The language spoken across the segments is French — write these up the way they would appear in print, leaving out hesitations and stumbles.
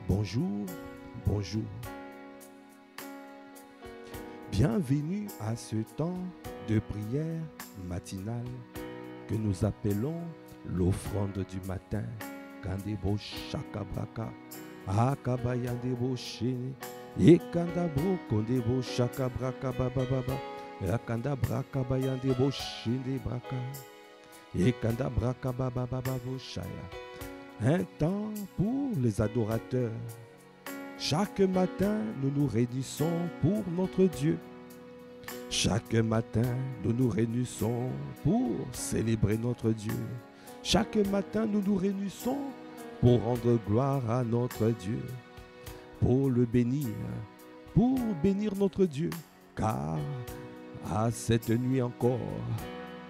Bonjour, bonjour. Bienvenue à ce temps de prière matinale que nous appelons l'offrande du matin. Kandebo shakabraka, akabayandebo shene, ekandabro kondebo shakabraka bababa, akandabraka bayandebo shene braka, ekandabraka bababa shaya. Un temps pour les adorateurs. Chaque matin, nous nous réunissons pour notre Dieu. Chaque matin, nous nous réunissons pour célébrer notre Dieu. Chaque matin, nous nous réunissons pour rendre gloire à notre Dieu, pour le bénir, pour bénir notre Dieu. Car à cette nuit encore,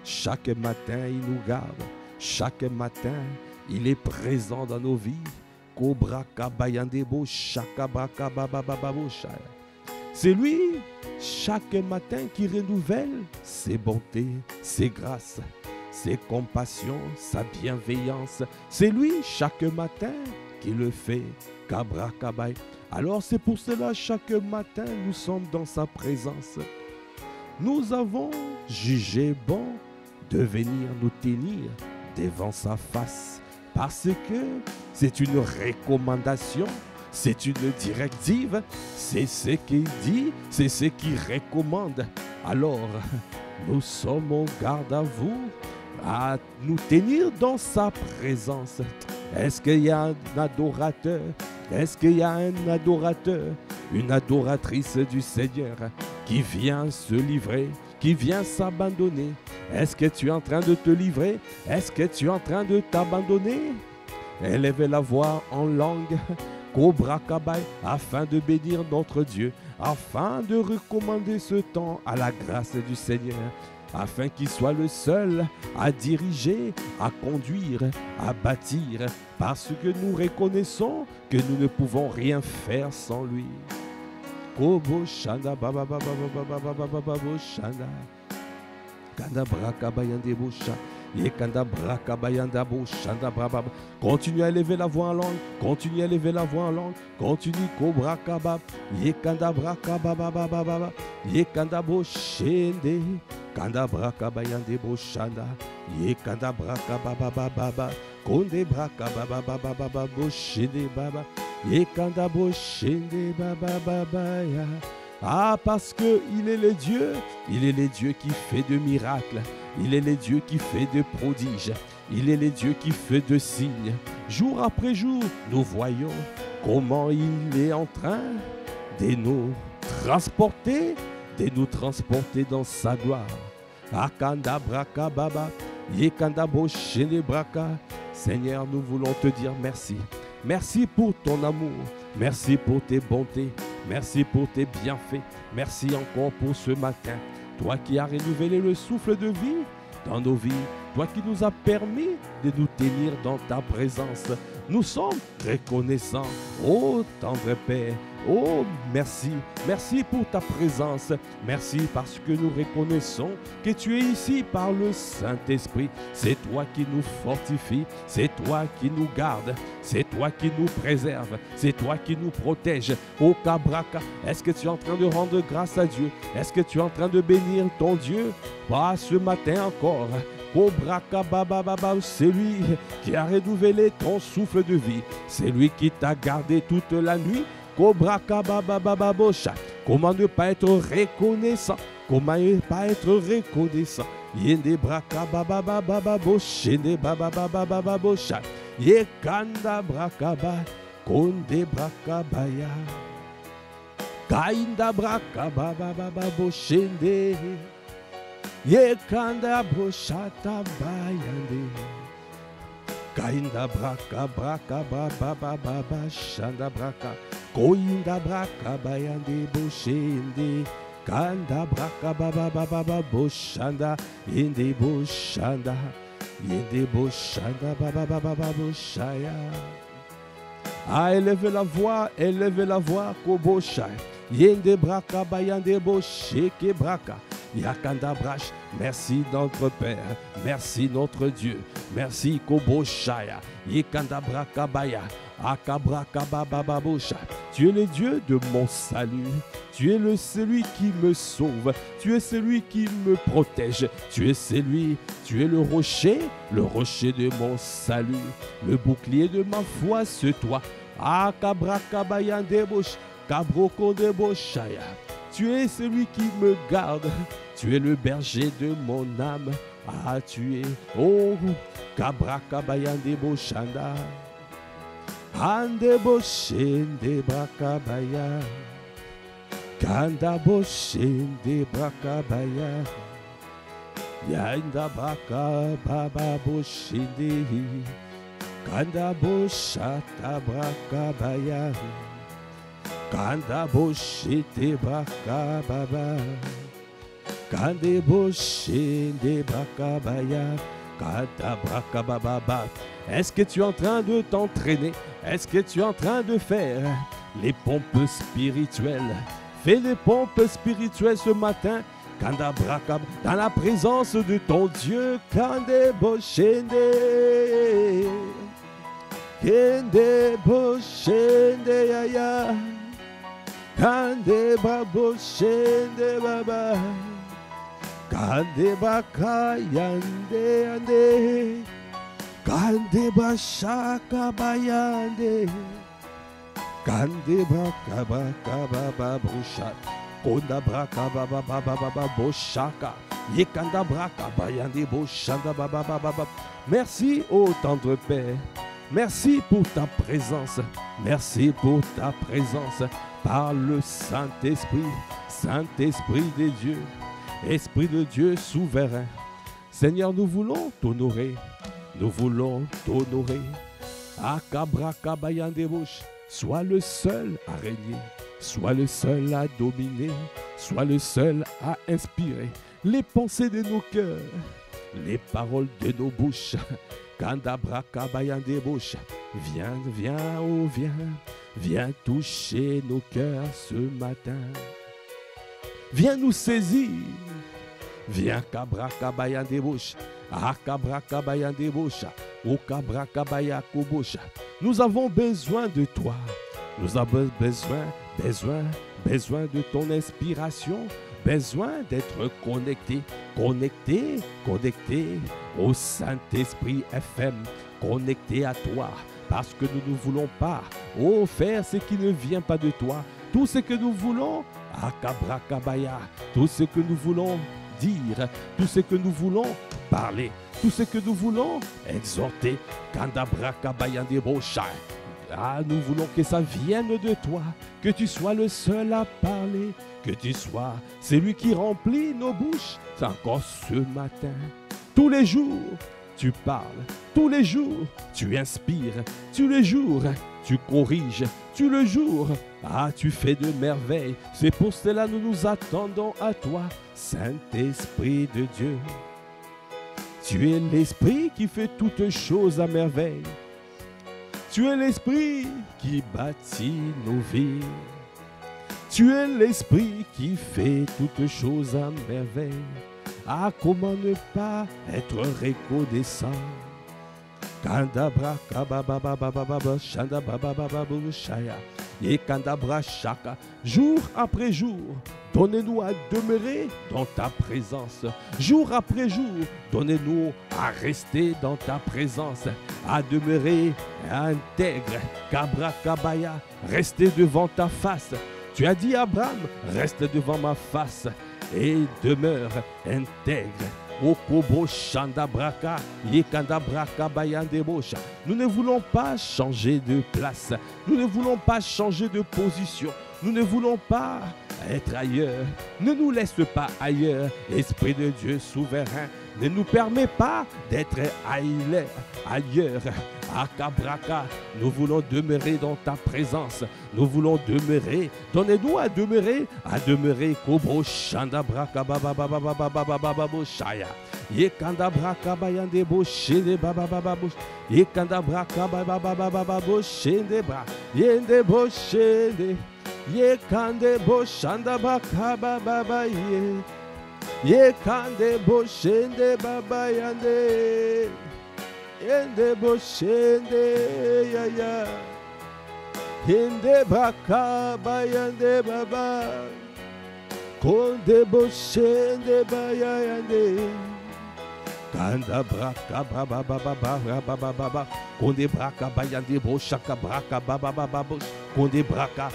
chaque matin, il nous garde. Chaque matin, il est présent dans nos vies. C'est lui, chaque matin, qui renouvelle ses bontés, ses grâces, ses compassions, sa bienveillance. C'est lui, chaque matin, qui le fait. Alors c'est pour cela, chaque matin, nous sommes dans sa présence. Nous avons jugé bon de venir nous tenir devant sa face. Parce que c'est une recommandation, c'est une directive, c'est ce qu'il dit, c'est ce qu'il recommande. Alors, nous sommes en garde à vous, à nous tenir dans sa présence. Est-ce qu'il y a un adorateur? Est-ce qu'il y a un adorateur, une adoratrice du Seigneur qui vient se livrer, qui vient s'abandonner? Est-ce que tu es en train de te livrer? Est-ce que tu es en train de t'abandonner? Élevez la voix en langue, Cobra Kabai, afin de bénir notre Dieu, afin de recommander ce temps à la grâce du Seigneur, afin qu'il soit le seul à diriger, à conduire, à bâtir, parce que nous reconnaissons que nous ne pouvons rien faire sans lui. Kobo Shanda Baba Baba Baba Baba Baba Shanda. Continue à élever la voix en langue. Continue à élever la voix en langue. Continue. Cobra Kabab. Yekanda Braka Baba Baba Baba. Yekanda Boshende. Kanda Braka Bayande Boshanda. Yekanda Braka Baba Baba Baba. Konde Braka Baba Baba Baba Boshende Baba. Yekanda Boshende Baba Baba ya. Ah, parce qu'il est le Dieu, il est le Dieu qui fait de miracles, il est le Dieu qui fait de prodiges, il est le Dieu qui fait de signes. Jour après jour, nous voyons comment il est en train de nous transporter, dans sa gloire. Akanda braka baba, yekanda boshene braka. Seigneur, nous voulons te dire merci. Merci pour ton amour, merci pour tes bontés. Merci pour tes bienfaits. Merci encore pour ce matin. Toi qui as renouvelé le souffle de vie dans nos vies. Toi qui nous as permis de nous tenir dans ta présence. Nous sommes reconnaissants. Oh, tendre Père. Oh, merci. Merci pour ta présence. Merci parce que nous reconnaissons que tu es ici par le Saint-Esprit. C'est toi qui nous fortifie. C'est toi qui nous garde. C'est toi qui nous préserve. C'est toi qui nous protège. Oh, Kabraka, est-ce que tu es en train de rendre grâce à Dieu? Est-ce que tu es en train de bénir ton Dieu? Pas ce matin encore. C'est lui qui a renouvelé ton souffle de vie. C'est lui qui t'a gardé toute la nuit. Comment ne pas être reconnaissant? Comment ne pas être reconnaissant? Yende braka baba baba boshende baba baba bosha. Yekanda braka ba konde braka baya. Kainda braka baba baba boshende. Yekanda boshata bayande. Kainda braka braka baba baba shanda braka. Koinda braka bayande boshende. Kanda braka baba baba boshanda. Yende boshanda. Yende boshanda baba baba boshaya. Ah, élevez la voix, Koboshai. Yende braka bayande bosheke braka. Yakanda Brash. Merci notre Père, merci notre Dieu, merci Koboshaya, Yekanda Brakabaya, Akabrakababababosha. Tu es le Dieu de mon salut, tu es celui qui me sauve, tu es celui qui me protège, tu es le rocher de mon salut, le bouclier de ma foi, c'est toi. Akabrakabaya Debosh, Kabroko Deboshaya. Tu es celui qui me garde, tu es le berger de mon âme. Ah, tu es, oh, Kabrakabaya Deboshanda. Andebo shende brakabaya, kandabo shende brakabaya, yanda brakababa shende, kandabo shata brakabaya, kandabo shete brakababa, kandebo shende brakabaya. Est-ce que tu es en train de t'entraîner? Est-ce que tu es en train de faire les pompes spirituelles? Fais les pompes spirituelles ce matin. Dans la présence de ton Dieu. Kande boshende. Kende boshende yaya. Kande baboshende baba. Kande baka yande yande, kande bashaka bayande, kande baka baka baba bosha, konda braka baba baba baba boshaka, yekanda braka bayande boshanda baba baba. Merci ô tendre Père, merci pour ta présence, merci pour ta présence par le Saint-Esprit, Saint-Esprit de Dieu. Esprit de Dieu souverain, Seigneur, nous voulons t'honorer, nous voulons t'honorer. Akabrakabayandebosh, sois le seul à régner, sois le seul à dominer, sois le seul à inspirer les pensées de nos cœurs, les paroles de nos bouches. Kandabrakabayandebosh, viens, viens, oh viens, viens toucher nos cœurs ce matin. Viens nous saisir. Viens Kabrakabaya Debosha. Akabrakabaya Debosha. Okabrakabaya Kobosha. Nous avons besoin de toi. Nous avons besoin de ton inspiration. Besoin d'être connecté au Saint-Esprit FM. Connecté à toi. Parce que nous ne voulons pas faire ce qui ne vient pas de toi. Tout ce que nous voulons, Akabrakabaya, tout ce que nous voulons dire, tout ce que nous voulons parler, tout ce que nous voulons exhorter, Kandabrakabaya Debosha. Ah, nous voulons que ça vienne de toi, que tu sois le seul à parler, que tu sois celui qui remplit nos bouches. C'est encore ce matin, tous les jours, tu parles, tous les jours, tu inspires, tous les jours, tu corriges, tous les jours, tu fais de merveilles. C'est pour cela que nous nous attendons à toi, Saint-Esprit de Dieu. Tu es l'Esprit qui fait toutes choses à merveille. Tu es l'Esprit qui bâtit nos vies. Tu es l'Esprit qui fait toutes choses à merveille. Ah, comment ne pas être reconnaissant? Kandabra kababababababa shanda bababababou shaya. Et kandabra shaka. Jour après jour, donnez-nous à demeurer dans ta présence. Jour après jour, donnez-nous à rester dans ta présence, à demeurer intègre. Kabra kabaya, rester devant ta face. Tu as dit à Abraham, reste devant ma face et demeure intègre. Okobo Shandabraka, Yekandabraka Bayandebosha. Nous ne voulons pas changer de place. Nous ne voulons pas changer de position. Nous ne voulons pas être ailleurs. Ne nous laisse pas ailleurs. Esprit de Dieu souverain, ne nous permet pas d'être ailleurs. Akabraka, nous voulons demeurer dans ta présence. Nous voulons demeurer. Donnez-nous à demeurer. Kobo Shandabraka bababababababababo shaya. Yekandabraka bayandebo shende bababababo. Yekandabraka babababababo shende bra. Yendebo shende. Yekandebo shandabraka bababaye. Ye kande boshende baba yande. Yende boshende ya ya. Yende baka bayande baba. Konde boshende baya yande. Kanda braka baba baba baba baba baba. Konde braka bayande boshaka braka baba baba bosh. Konde braka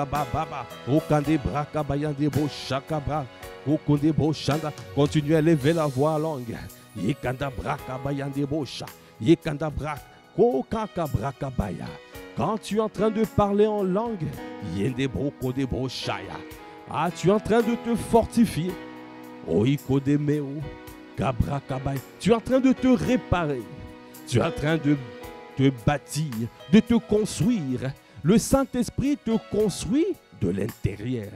baba baba. O kande braka bayande boshaka braka. O konde boshanda. Continuez à lever la voix en langue. Yekanda braka bayande bosha. Yekanda braka. Kokaka braka baya. Quand tu es en train de parler en langue, yende broko de boshaya. Ah, tu es en train de te fortifier. Oiko de meo. Kabrakabay. Tu es en train de te réparer. Tu es en train de te bâtir, de te construire. Le Saint-Esprit te construit de l'intérieur.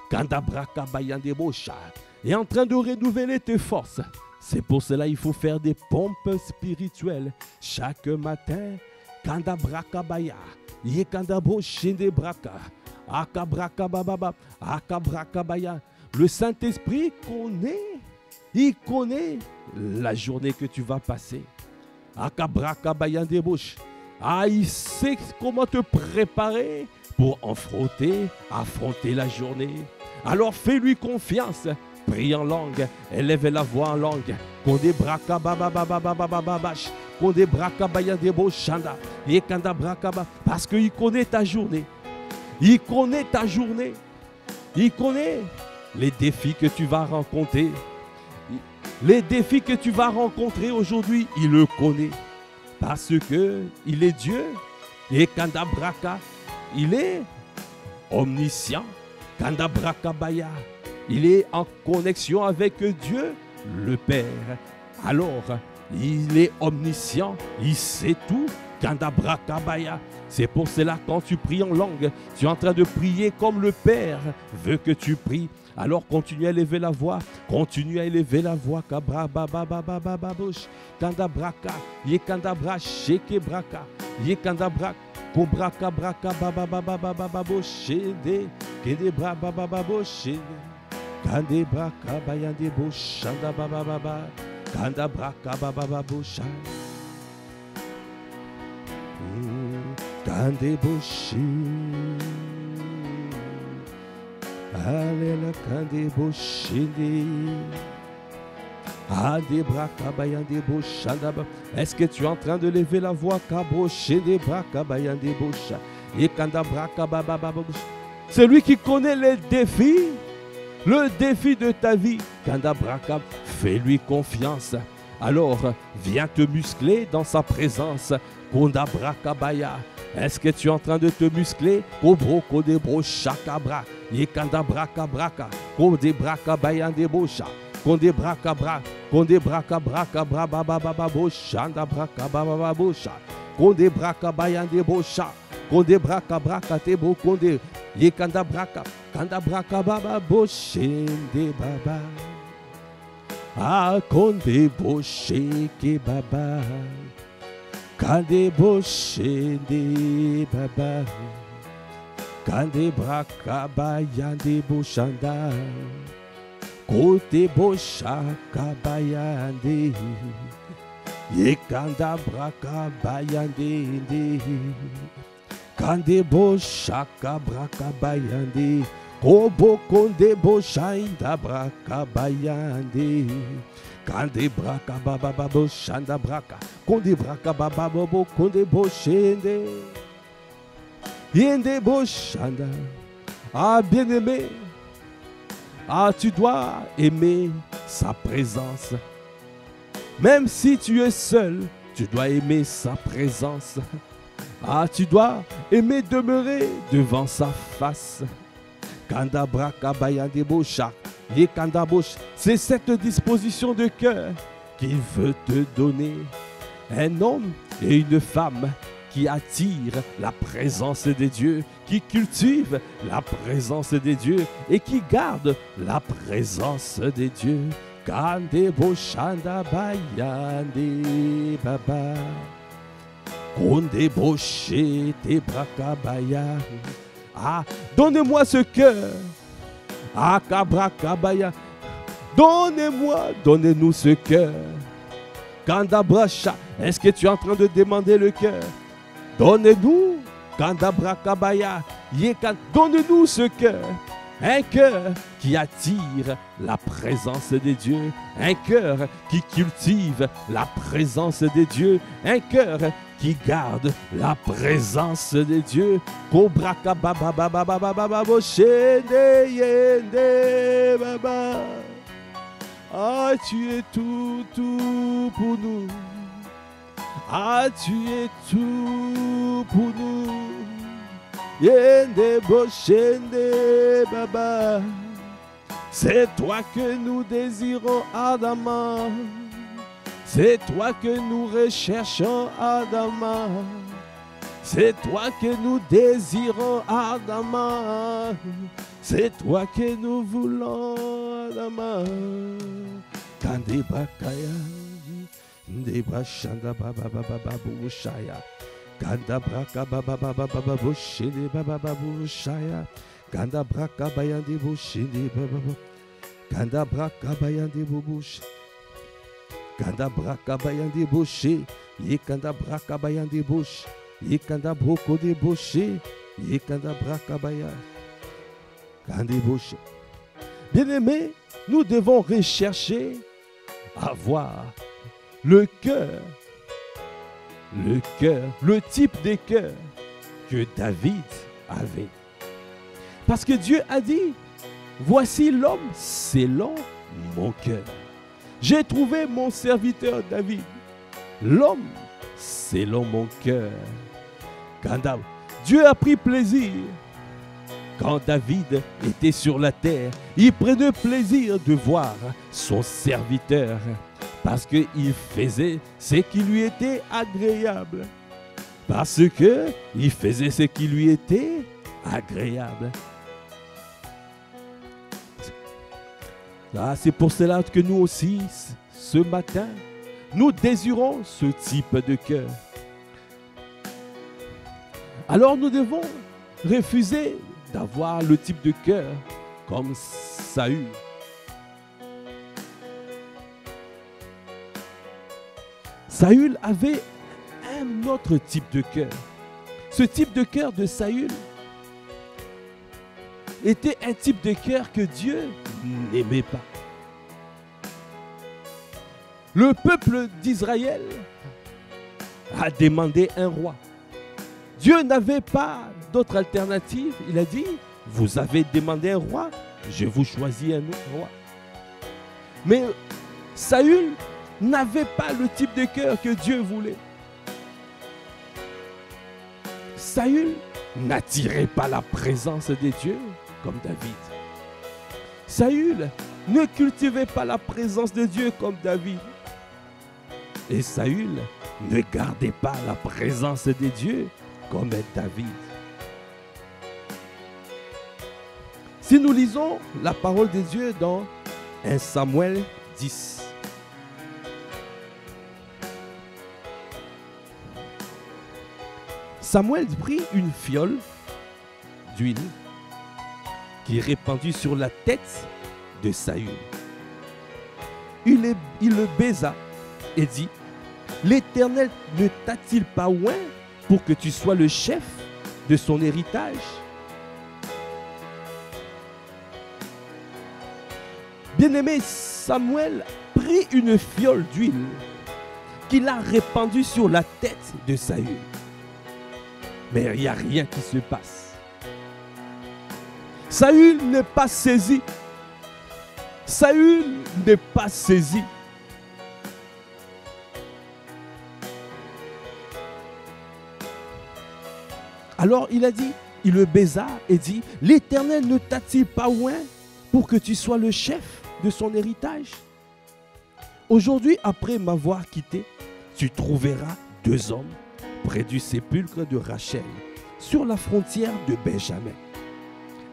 Kandabrakabayandebosha est en train de renouveler tes forces. C'est pour cela qu'il faut faire des pompes spirituelles chaque matin. Kandabrakabaya, yekandaboshindebraka, akabrakababa, akabrakabaya. Le Saint-Esprit connaît. Il connaît la journée que tu vas passer. Akabrakabayandebosh. Ah, il sait comment te préparer pour affronter la journée. Alors fais-lui confiance. Prie en langue, élève la voix en langue. Konde braka baba baba baba baba bash. Konde braka bayandebosh shanda. Yekanda brakaba. Parce qu'il connaît ta journée. Il connaît ta journée. Il connaît les défis que tu vas rencontrer. Les défis que tu vas rencontrer aujourd'hui, il le connaît. Parce que il est Dieu. Et Kandabraka, il est omniscient. Kandabraka Baya, il est en connexion avec Dieu, le Père. Alors, il est omniscient, il sait tout. Kandabraka Baya. C'est pour cela quand tu pries en langue, tu es en train de prier comme le Père veut que tu pries. Alors continue à élever la voix, continue à élever la voix. Kabra baba baba baba bush, kandabraka, ye kandabra sheke braka, ye kandabra kobraka braka baba baba baba bush, shede, kedebra baba baba bush, kandebraka bayande bush, shanda baba baba, kandabraka baba baba bush, kandebushi. Alléluia, kande boshindi. Ade braka bayande boshanda. Est-ce que tu es en train de lever la voix? Kabroshende braka bayande bosha. Et kanda braka baba baba. Celui qui connaît les défis, le défi de ta vie. Kanda braka, fais-lui confiance. Alors, viens te muscler dans sa présence. Konda braka baya. Est-ce que tu es en train de te muscler? Kobro kodebro shakabra. Yekanda braka braka. Konde braka bayande bosha. Konde braka bra. Konde braka braka bra baba baba boshanda braka baba baba bosha. Konde braka bayande bosha. Konde braka braka tebo konde. Yekanda braka. Kanda braka baba boshende baba. Ah konde boshe ke baba. Kande boshende baba. Kande braka bayande boshanda. Kote boshaka bayande. Yekanda braka bayande. Kande boshaka braka bayande. Kobo konde boshainda braka bayande. Kande braka baba babo shanda braka. Konde braka baba babo konde boshende. Yende boshanda. Ah bien-aimé. Ah tu dois aimer sa présence. Même si tu es seul, tu dois aimer sa présence. Ah tu dois aimer demeurer devant sa face. Kanda braka bayande bosha. C'est cette disposition de cœur qu'il veut te donner. Un homme et une femme qui attirent la présence de Dieu, qui cultivent la présence de Dieu et qui gardent la présence de Dieu. Kande boshanda bayande baba. Konde boshe te braka baya. Ah, donne-moi ce cœur. Akabrakabaya. Donnez-moi, donnez-nous ce cœur. Kandabracha, est-ce que tu es en train de demander le cœur? Donnez-nous, Kandabrakabaya, donnez-nous ce cœur. Un cœur qui attire la présence de Dieu. Un cœur qui cultive la présence de Dieu. Un cœur qui garde la présence de Dieu. Ah, tu es tout, tout pour nous. Ah, tu es tout pour nous. Yende boshende baba. C'est toi que nous désirons, Adama. C'est toi que nous recherchons, Adama. C'est toi que nous désirons, Adama. C'est toi que nous voulons, Adama. Kande bakaya, ndeba shanda baba baba bushaya. Kanda braka baba baba baba bushini baba bushaya. Kanda braka bayandi bushini baba. Kanda braka bayandi bush. Kanda braka bayandi bushi. Yekanda braka bayandi bush. Yekanda broko de bushi. Yekanda braka bayandi. Bien-aimés, nous devons rechercher avoir le cœur, le type de cœur que David avait. Parce que Dieu a dit, voici l'homme selon mon cœur. J'ai trouvé mon serviteur David, l'homme selon mon cœur. Dieu a pris plaisir. Quand David était sur la terre, il prenait plaisir de voir son serviteur parce qu'il faisait ce qui lui était agréable. Parce qu'il faisait ce qui lui était agréable. C'est pour cela que nous aussi, ce matin, nous désirons ce type de cœur. Alors nous devons refuser d'avoir le type de cœur comme Saül. Saül avait un autre type de cœur. Ce type de cœur de Saül était un type de cœur que Dieu n'aimait pas. Le peuple d'Israël a demandé un roi. Dieu n'avait pas d'autre alternative. Il a dit, vous avez demandé un roi, je vous choisis un autre roi. Mais Saül n'avait pas le type de cœur que Dieu voulait. Saül n'attirait pas la présence de Dieu comme David. Saül ne cultivait pas la présence de Dieu comme David. Et Saül ne gardait pas la présence de Dieu comme David. Si nous lisons la parole de Dieu dans 1 Samuel 10, Samuel prit une fiole d'huile qui est répandue sur la tête de Saül. Il le baisa et dit, l'Éternel ne t'a-t-il pas oint pour que tu sois le chef de son héritage? Bien-aimé, Samuel prit une fiole d'huile qu'il a répandue sur la tête de Saül. Mais il n'y a rien qui se passe. Saül n'est pas saisi. Saül n'est pas saisi. Alors il a dit, il le baisa et dit, l'Éternel ne t'a-t-il pas oint pour que tu sois le chef de son héritage? Aujourd'hui, après m'avoir quitté, tu trouveras 2 hommes près du sépulcre de Rachel, sur la frontière de Benjamin,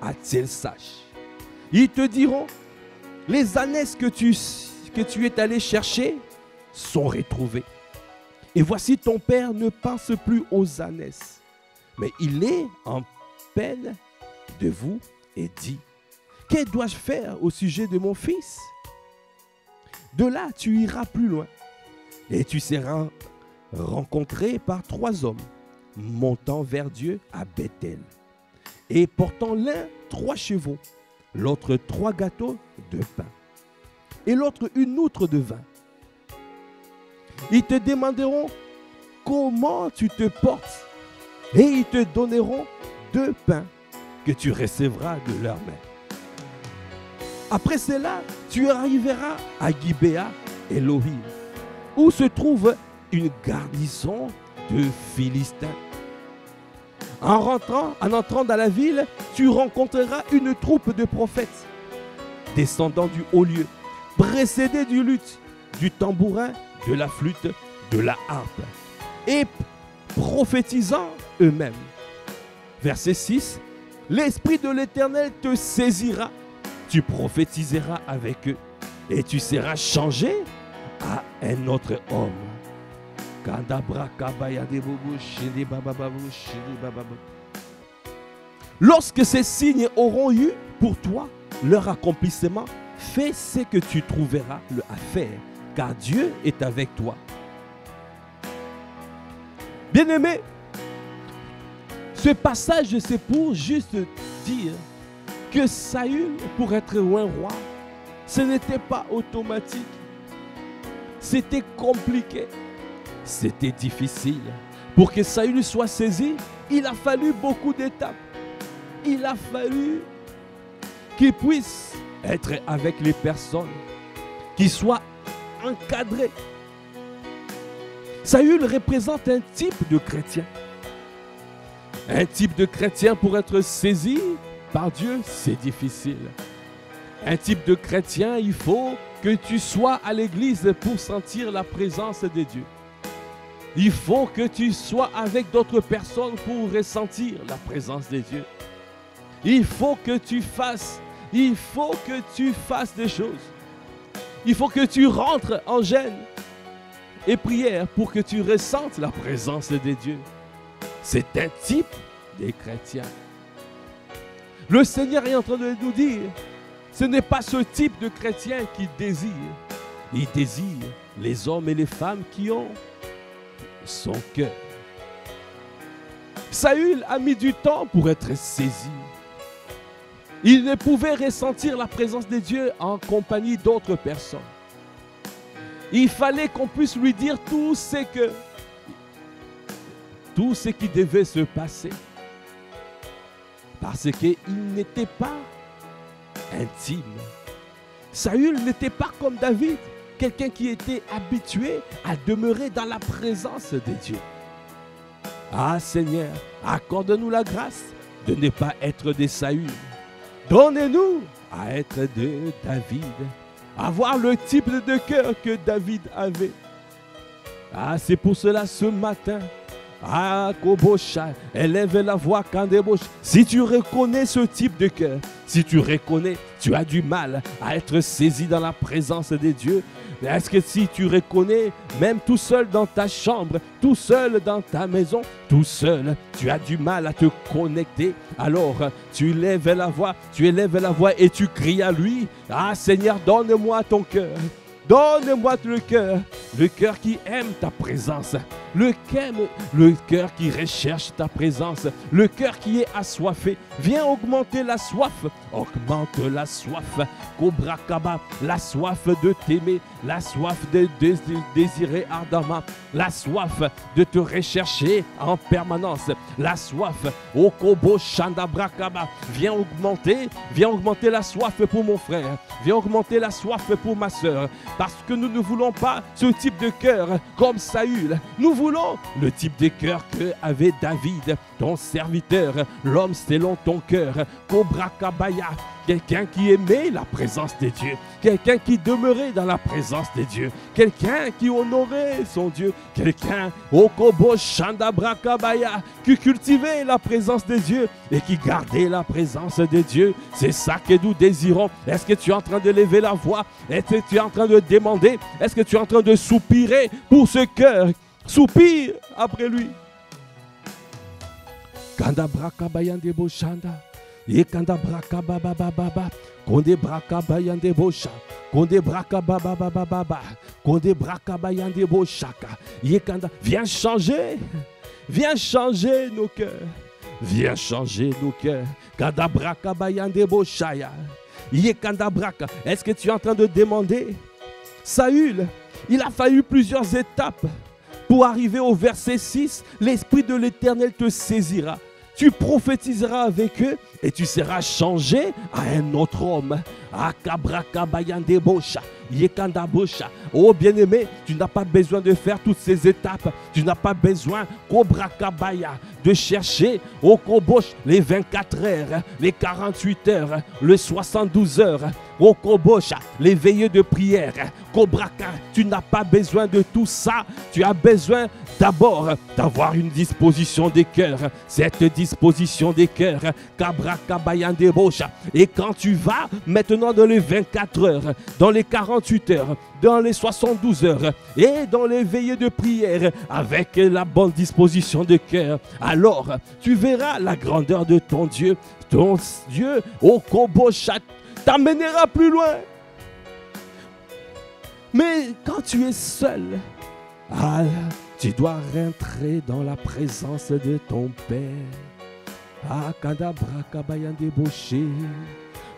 à Tselsach. Ils te diront, les ânesses que tu es allé chercher sont retrouvées. Et voici ton père ne pense plus aux ânesses, mais il est en peine de vous et dit, que dois-je faire au sujet de mon fils? De là, tu iras plus loin. Et tu seras rencontré par 3 hommes montant vers Dieu à Bethel et portant l'un 3 chevaux, l'autre 3 gâteaux de pain et l'autre une outre de vin. Ils te demanderont comment tu te portes et ils te donneront 2 pains que tu recevras de leurs mains. Après cela, tu arriveras à Gibéa Elohim, où se trouve une garnison de Philistins. En entrant dans la ville, tu rencontreras une troupe de prophètes descendant du haut lieu, précédés du luth, du tambourin, de la flûte, de la harpe, et prophétisant eux-mêmes. Verset 6, l'Esprit de l'Éternel te saisira, tu prophétiseras avec eux, et tu seras changé à un autre homme. Lorsque ces signes auront eu pour toi leur accomplissement, fais ce que tu trouveras à faire, car Dieu est avec toi. Bien-aimé, ce passage, c'est pour juste dire que Saül, pour être un roi, ce n'était pas automatique. C'était compliqué. C'était difficile. Pour que Saül soit saisi, il a fallu beaucoup d'étapes. Il a fallu qu'il puisse être avec les personnes, qu'il soit encadré. Saül représente un type de chrétien. Un type de chrétien pour être saisi par Dieu, c'est difficile. Un type de chrétien, il faut que tu sois à l'église pour sentir la présence de Dieu. Il faut que tu sois avec d'autres personnes pour ressentir la présence de Dieu. Il faut que tu fasses des choses. Il faut que tu rentres en jeûne et prière pour que tu ressentes la présence de Dieu. C'est un type de chrétien. Le Seigneur est en train de nous dire, ce n'est pas ce type de chrétien qu'il désire. Il désire les hommes et les femmes qui ont son cœur. Saül a mis du temps pour être saisi. Il ne pouvait ressentir la présence de Dieu en compagnie d'autres personnes. Il fallait qu'on puisse lui dire tout ce qui devait se passer. Parce qu'il n'était pas intime. Saül n'était pas comme David, quelqu'un qui était habitué à demeurer dans la présence de Dieu. Ah Seigneur, accorde-nous la grâce de ne pas être des Saül. Donne-nous à être de David, avoir le type de cœur que David avait. Ah, c'est pour cela ce matin, ah, Kobosha, élève la voix quand débauche. Si tu reconnais ce type de cœur, si tu reconnais, tu as du mal à être saisi dans la présence de Dieu. Est-ce que si tu reconnais, même tout seul dans ta chambre, tout seul dans ta maison, tout seul, tu as du mal à te connecter, alors tu élèves la voix et tu cries à lui, ah Seigneur, donne-moi ton cœur. Donne-moi le cœur qui aime ta présence, le cœur qui recherche ta présence, le cœur qui est assoiffé. Viens augmenter la soif, augmente la soif, Cobra Kaba, la soif de t'aimer, la soif de désirer ardemment, la soif de te rechercher en permanence, la soif, Okobo Shandabra Kaba. Viens augmenter la soif pour mon frère, viens augmenter la soif pour ma soeur. Parce que nous ne voulons pas ce type de cœur comme Saül. Nous voulons le type de cœur qu'avait David, ton serviteur, l'homme selon ton cœur. Cobra Kabaya, quelqu'un qui aimait la présence de Dieu, quelqu'un qui demeurait dans la présence de Dieu, quelqu'un qui honorait son Dieu, quelqu'un, Okobo Shandabra Kabaya, qui cultivait la présence de Dieu et qui gardait la présence de Dieu. C'est ça que nous désirons. Est-ce que tu es en train de lever la voix? Est-ce que tu es en train de demander? Est-ce que tu es en train de soupirer pour ce cœur? Soupire après lui. Kandabra Kabaya Ndebo Shanda. Yekanda braka baba baba. Konde braka bayande bosha. Konde braka baba baba baba. Konde braka bayande boshaka. Yekanda, viens changer. Viens changer nos cœurs. Viens changer nos cœurs. Kanda braka bayande boshaya. Yekanda braka. Est-ce que tu es en train de demander? Saül, il a fallu plusieurs étapes pour arriver au verset 6. L'Esprit de l'Éternel te saisira. Tu prophétiseras avec eux et tu seras changé à un autre homme. Oh bien-aimé, tu n'as pas besoin de faire toutes ces étapes. Tu n'as pas besoin de chercher au Kobosh les 24 heures, les 48 heures, les 72 heures. Au Kobosh, les veillées de prière. Kobraka, tu n'as pas besoin de tout ça. Tu as besoin d'abord d'avoir une disposition des cœurs. Cette disposition des cœurs, et quand tu vas maintenant dans les 24 heures, dans les 48 heures, dans les 72 heures et dans les veillées de prière avec la bonne disposition de cœur, alors tu verras la grandeur de ton Dieu. Ton Dieu, au Kobosha, t'amènera plus loin. Mais quand tu es seul, tu dois rentrer dans la présence de ton Père. Kanda braka bayande boshe.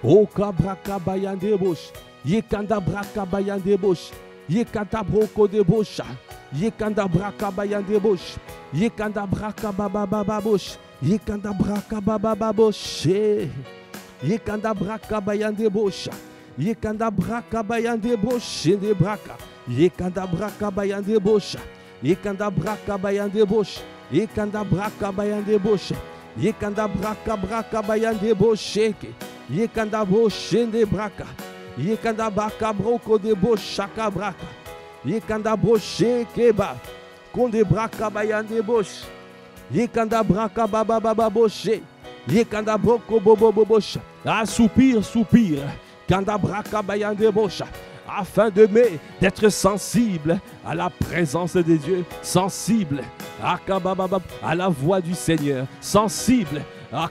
O kabraka bayande bosh. Yekanda braka bayande bosh. Yekanda broko de bosha. Yekanda braka bayande bosh. Yekanda braka baba baba bosh. Yekanda braka baba baba boshe. Yekanda braka bayande bosha. Yekanda braka bayande boshe de braka. Yekanda braka bayande bosha. Yekanda braka bayande bosh. Yekanda braka bayande bosha. Yekanda braka braka bayande bosheke. Yekanda boshende braka. Yekanda baka broko de boshaka braka. Yekanda bosheke ba. Konde braka bayande bosh. Yekanda braka baba baba boshe. Yekanda broko bobo bosha. Ah, soupir, soupir. Kanda braka bayande bosha. Afin d'être sensible à la présence de Dieu, sensible à la voix du Seigneur, sensible à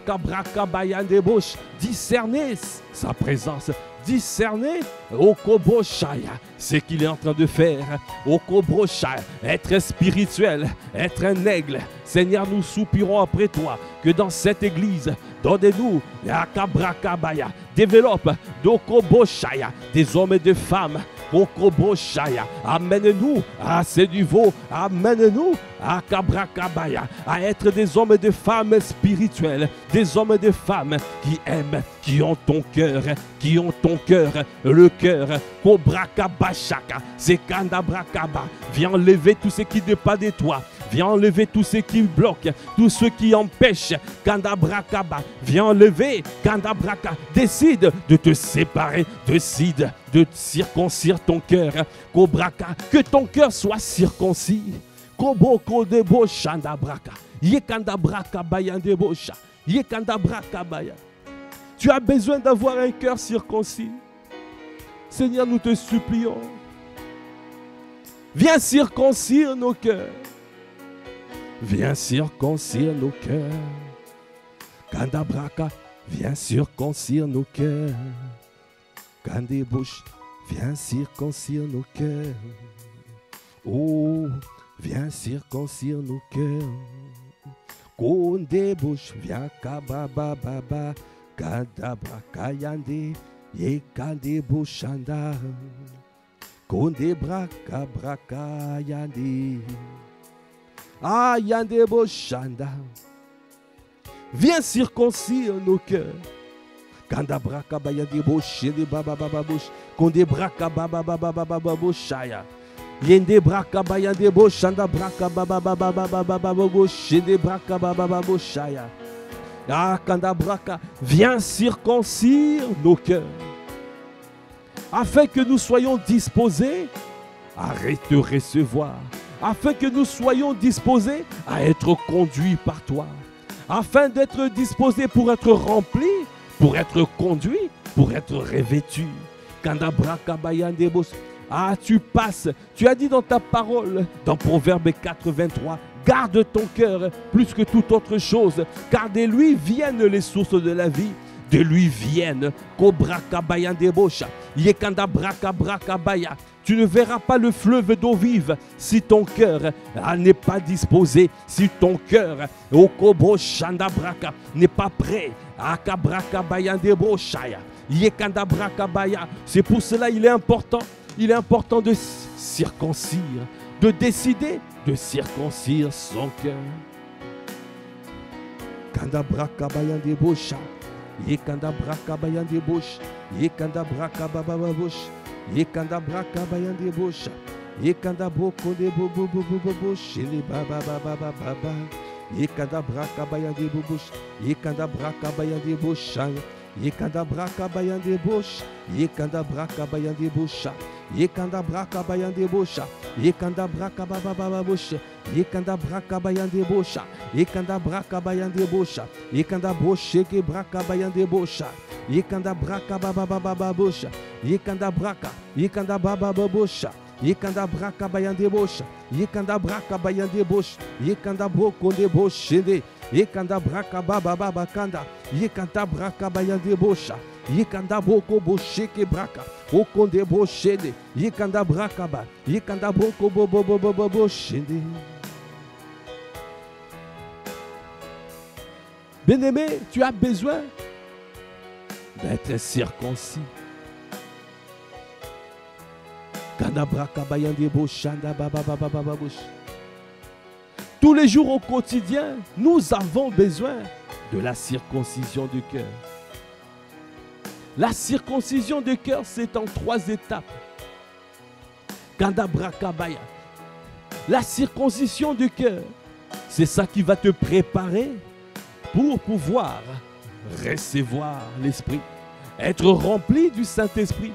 discerner sa présence, discerner au Koboshaya ce qu'il est en train de faire, au Koboshaya, être spirituel, être un aigle. Seigneur, nous soupirons après toi que dans cette église, donne-nous développe des hommes et des femmes. Amène-nous à ce niveau, amène-nous à Kabrakabaya, à être des hommes et des femmes spirituels, des hommes et des femmes qui aiment, qui ont ton cœur, le cœur. Kobrakabashaka, c'est Kandabrakaba. Viens enlever tout ce qui n'est pas de toi. Viens enlever tout ce qui bloque, tout ce qui empêche. Kandabrakaba, viens enlever. Kandabraka, décide de te séparer. Décide de circoncire ton cœur. Kobraka, que ton cœur soit circoncis. Koboko debo shandabraka. Yekandabraka bayandebosha. Yekandabraka baya. Tu as besoin d'avoir un cœur circoncis. Seigneur, nous te supplions. Viens circoncire nos cœurs. Viens circoncire nos cœurs. Kandabraka, viens circoncire nos cœurs. Kandebouche, viens circoncire nos cœurs. Oh, viens circoncire nos cœurs. Kondebouche, viens kabababa. Kandabraka yande, ye kandebouchanda. Kondebraka braka yande. Ah, yande boshanda. Viens circoncire nos cœurs. Kandabraka bayande bosh, yende baba baba bosh. Kondebraka baba baba baba boshaya. Yende braka bayande bosh, anda braka baba baba baba baba bosh, yende braka baba baba boshaya. Ah, Kandabraka, viens circoncire nos cœurs. Afin que nous soyons disposés à te recevoir. Afin que nous soyons disposés à être conduits par toi. Afin d'être disposés pour être remplis, pour être conduits, pour être revêtus. Kandabraka bayandebos. Ah, tu passes. Tu as dit dans ta parole, dans Proverbe 4:23, garde ton cœur plus que toute autre chose, car de lui viennent les sources de la vie. de lui viennent. Kobrakabayandebosha. Yekandabrakabrakabayah. Tu ne verras pas le fleuve d'eau vive si ton cœur n'est pas disposé, si ton cœur n'est pas prêt. C'est pour cela qu'il est important de circoncire, de décider de circoncire son cœur. Kanda braka bayande bosha, yekanda braka bayande bosh, yekanda braka baba bosh, yekanda braka bayande bosha, yekanda boko de bobo bobo bosh, les baba baba baba, yekanda braka bayande bosh, yekanda braka bayande bosha, yekanda braka bayande bosh, yekanda braka bayande bosha, yekanda braka bayande bosha, yekanda braka baba baba bosh. Yekanda braka bayande bosha, yekanda braka bayande bosha, yekanda boshe ke braka bayande bosha, yekanda braka baba baba bosha, yekanda baba bosha, yekanda braka bayande bosha, yekanda braka bayande bosha, yekanda boko de boshende, yekanda braka baba baba kanda, yekanda braka bayande bosha, yekanda boko boshe ke braka, okonde boshende, yekanda braka ba, yekanda boko bobo boshende. Bien-aimé, tu as besoin d'être circoncis. Tous les jours au quotidien, nous avons besoin de la circoncision du cœur. La circoncision du cœur, c'est en 3 étapes. La circoncision du cœur, c'est ça qui va te préparer pour pouvoir recevoir l'Esprit, être rempli du Saint-Esprit,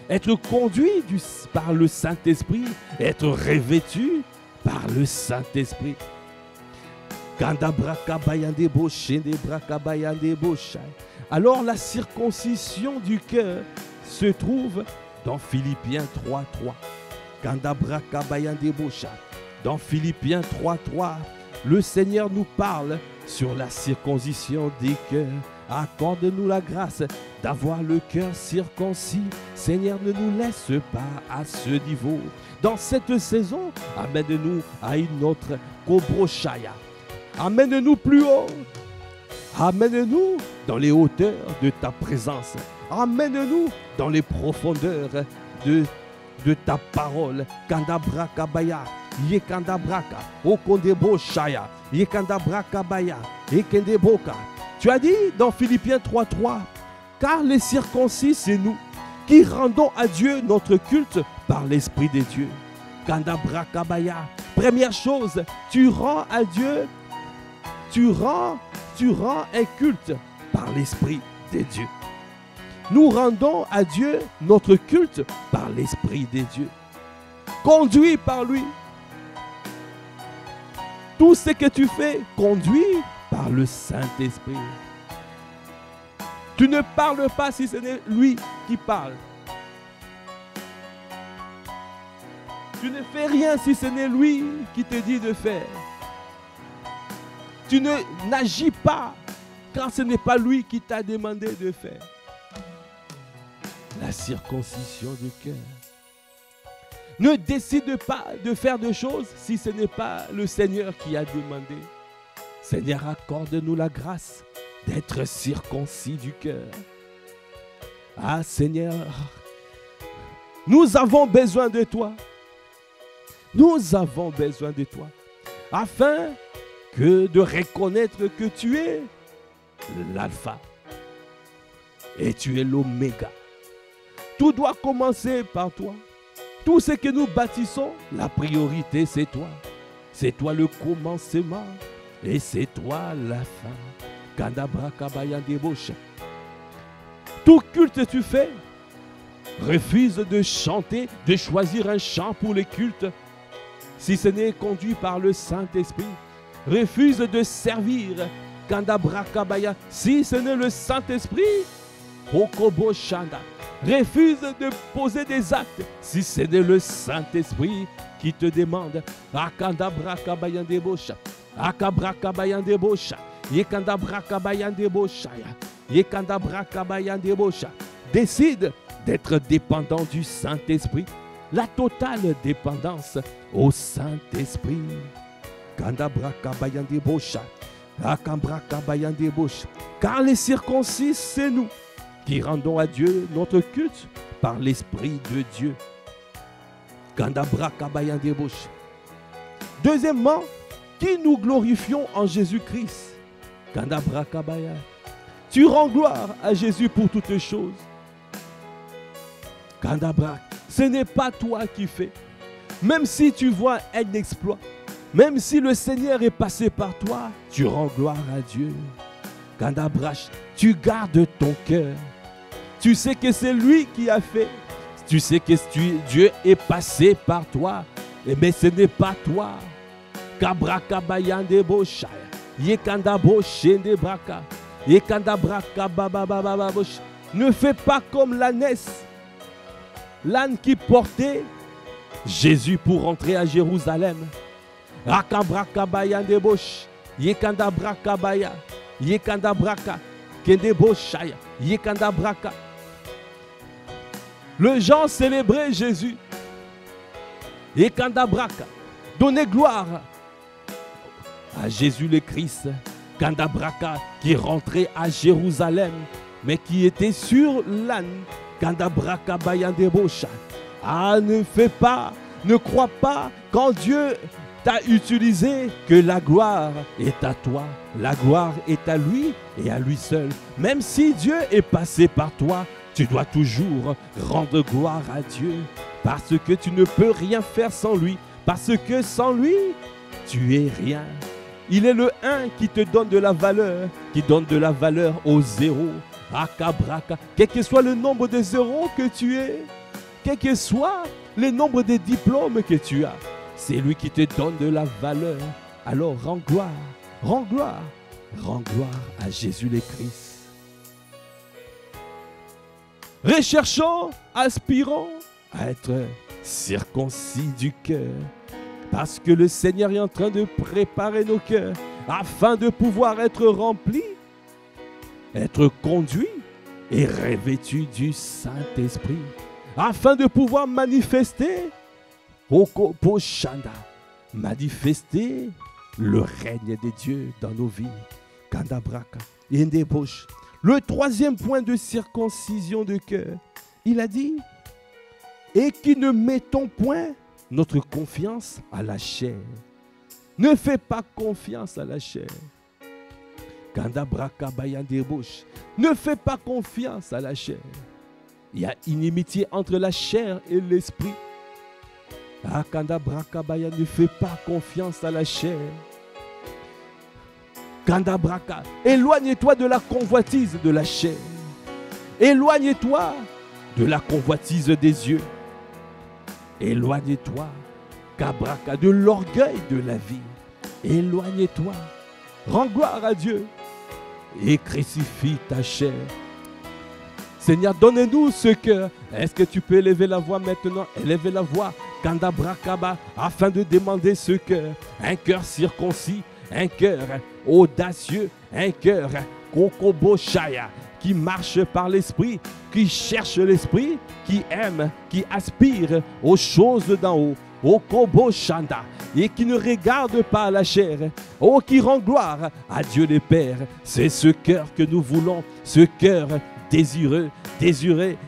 être conduit par le Saint-Esprit, être revêtu par le Saint-Esprit. Alors la circoncision du cœur se trouve dans Philippiens 3.3. Dans Philippiens 3.3, le Seigneur nous parle sur la circoncision des cœurs. Accorde-nous la grâce d'avoir le cœur circoncis. Seigneur, ne nous laisse pas à ce niveau. Dans cette saison, amène-nous à une autre Kobroshaya. Amène-nous plus haut. Amène-nous dans les hauteurs de ta présence. Amène-nous dans les profondeurs de ta parole. Kandabrakabaya. Yekanda braka, okondebo shaya, yekanda braka baya, ekende boka. Tu as dit dans Philippiens 3.3, car les circoncis, c'est nous qui rendons à Dieu notre culte par l'Esprit de Dieu. Kanda braka baya. Première chose, tu rends à Dieu, tu rends un culte par l'Esprit de Dieu. Nous rendons à Dieu notre culte par l'Esprit de Dieu, conduit par lui. Tout ce que tu fais, conduit par le Saint-Esprit. Tu ne parles pas si ce n'est lui qui parle. Tu ne fais rien si ce n'est lui qui te dit de faire. Tu n'agis pas quand ce n'est pas lui qui t'a demandé de faire. La circoncision du cœur. Ne décide pas de faire des choses si ce n'est pas le Seigneur qui a demandé. Seigneur, accorde-nous la grâce d'être circoncis du cœur. Ah Seigneur, nous avons besoin de toi. Nous avons besoin de toi. Afin que de reconnaître que tu es l'alpha et tu es l'oméga. Tout doit commencer par toi. Tout ce que nous bâtissons, la priorité c'est toi. C'est toi le commencement et c'est toi la fin. Tout culte que tu fais, refuse de chanter, de choisir un chant pour le culte, si ce n'est conduit par le Saint-Esprit. Refuse de servir, si ce n'est le Saint-Esprit. Refuse de poser des actes si ce n'est le Saint-Esprit qui te demande. Décide d'être dépendant du Saint-Esprit. La totale dépendance au Saint-Esprit. Car les circoncis, c'est nous qui rendons à Dieu notre culte par l'Esprit de Dieu. Deuxièmement, qui nous glorifions en Jésus-Christ. Tu rends gloire à Jésus pour toutes choses. Ce n'est pas toi qui fais. Même si tu vois un exploit, même si le Seigneur est passé par toi, tu rends gloire à Dieu. Tu gardes ton cœur. Tu sais que c'est lui qui a fait. Tu sais que Dieu est passé par toi. Mais ce n'est pas toi. Ne fais pas comme l'ânesse. L'âne qui portait Jésus pour rentrer à Jérusalem. Le gens célébraient Jésus. Donnez gloire à Jésus le Christ. Qui rentrait à Jérusalem, mais qui était sur l'âne. Ne fais pas, ne crois pas quand Dieu t'a utilisé que la gloire est à toi. La gloire est à lui et à lui seul. Même si Dieu est passé par toi, tu dois toujours rendre gloire à Dieu. Parce que tu ne peux rien faire sans lui. Parce que sans lui, tu es rien. Il est le 1 qui te donne de la valeur, qui donne de la valeur au zéro. Quel que soit le nombre de zéros que tu es, quel que soit le nombre de diplômes que tu as, c'est lui qui te donne de la valeur. Alors rends gloire, rends gloire, rends gloire à Jésus le Christ. Recherchons, aspirons à être circoncis du cœur, parce que le Seigneur est en train de préparer nos cœurs afin de pouvoir être remplis, être conduits et revêtus du Saint-Esprit, afin de pouvoir manifester manifester le règne de Dieu dans nos vies. Le troisième point de circoncision de cœur, il a dit, et qui ne mettons point notre confiance à la chair. Ne fais pas confiance à la chair. Ne fais pas confiance à la chair. Il y a inimitié entre la chair et l'esprit. Ne fais pas confiance à la chair. Éloigne-toi de la convoitise de la chair. Éloigne-toi de la convoitise des yeux. Éloigne-toi de l'orgueil de la vie. Éloigne-toi. Rends gloire à Dieu et crucifie ta chair. Seigneur, donne-nous ce cœur. Est-ce que tu peux élever la voix maintenant? Élevez la voix. Afin de demander ce cœur. Un cœur circoncis, un cœur audacieux, un cœur kokoboshaya, qui marche par l'esprit, qui cherche l'esprit, qui aime, qui aspire aux choses d'en haut, au koboshanda, et qui ne regarde pas la chair, qui rend gloire à Dieu le Père. C'est ce cœur que nous voulons, ce cœur désireux,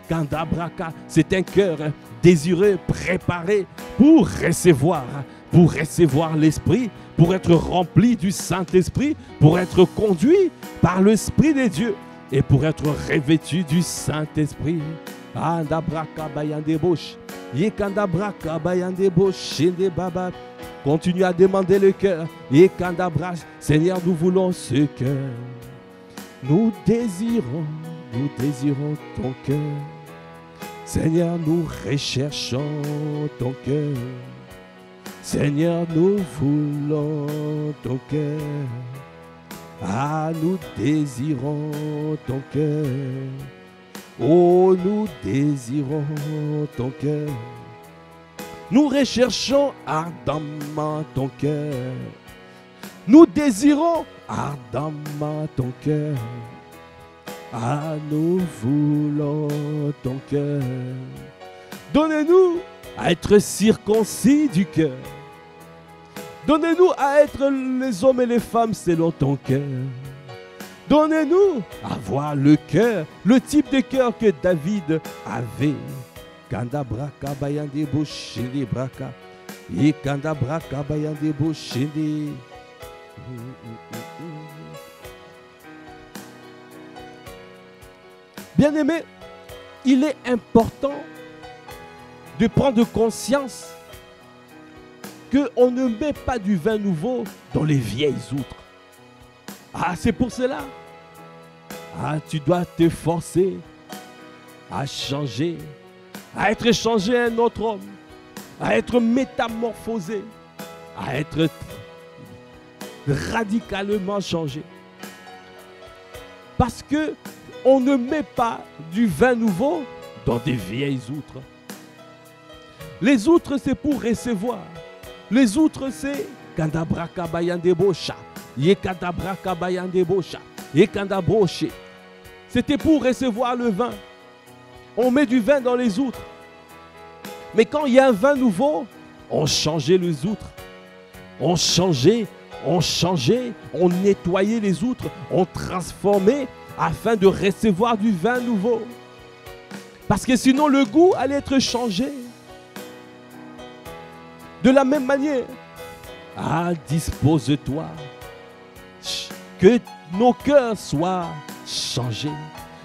kandabraka, c'est un cœur désireux, préparé pour recevoir l'Esprit, pour être rempli du Saint-Esprit, pour être conduit par l'Esprit de Dieu et pour être revêtu du Saint-Esprit. Continue à demander le cœur. Seigneur, nous voulons ce cœur. Nous désirons ton cœur. Seigneur, nous recherchons ton cœur. Seigneur, nous voulons ton cœur. Nous désirons ton cœur. Oh, nous désirons ton cœur. Nous recherchons ardemment ton cœur. Nous désirons ardemment ton cœur. Ah, nous voulons ton cœur. Donnez-nous à être circoncis du cœur. Donnez-nous à être les hommes et les femmes selon ton cœur. Donnez-nous à avoir le cœur, le type de cœur que David avait. Kanda braka bayande boshende braka. Et kanda braka bayande boshende. Bien-aimé, il est important de prendre conscience qu'on ne met pas du vin nouveau dans les vieilles outres. Ah, c'est pour cela. Ah, tu dois te forcer à changer, à être changé à un autre homme, à être métamorphosé, à être radicalement changé. Parce que on ne met pas du vin nouveau dans des vieilles outres. Les outres, c'est pour recevoir. Les outres, c'est Kandabraka bayandebosha. Yekandabraka bayandebosha. Yekandabroche. C'était pour recevoir le vin. On met du vin dans les outres. Mais quand il y a un vin nouveau, on changeait les outres. On changeait, on nettoyait les outres, on transformait afin de recevoir du vin nouveau. Parce que sinon le goût allait être changé. De la même manière, dispose-toi que nos cœurs soient changés,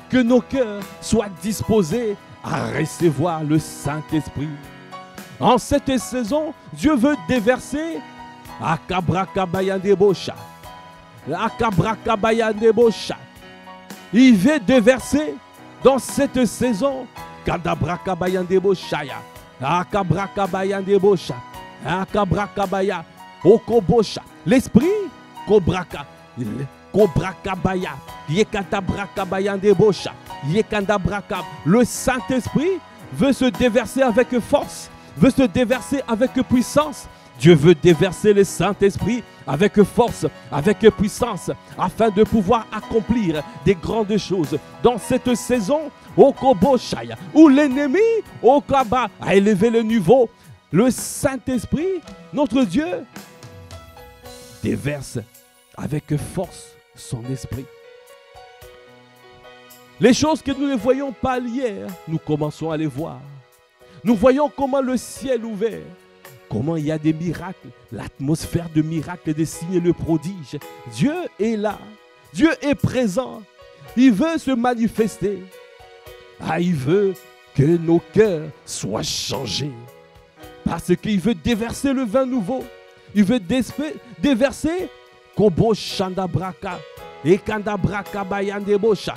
que nos cœurs soient disposés à recevoir le Saint-Esprit. En cette saison, Dieu veut déverser Akabrakabayandebosha. Akabrakabayandebosha. Il veut déverser dans cette saison Kandabrakabayandeboshaya. Akabrakabayandebosha. Akabrakabaya. Okobosha. L'esprit Kobraka. Kobrakabaya. Yekatabrakabayandebosha. Yekandabrakab. Le Saint-Esprit veut se déverser avec force, veut se déverser avec puissance. Dieu veut déverser le Saint-Esprit avec force, avec puissance, afin de pouvoir accomplir des grandes choses. Dans cette saison, Okoboshaya, où l'ennemi, Okaba, a élevé le niveau, le Saint-Esprit, notre Dieu, déverse avec force son esprit. Les choses que nous ne voyons pas hier, nous commençons à les voir. Nous voyons comment le ciel ouvert, comment il y a des miracles, l'atmosphère de miracles, des signes et de prodiges. Dieu est là, Dieu est présent, il veut se manifester. Il veut que nos cœurs soient changés, parce qu'il veut déverser le vin nouveau. Il veut déverser Kobo Shandabraka, Ekandabraka Bayandebosha,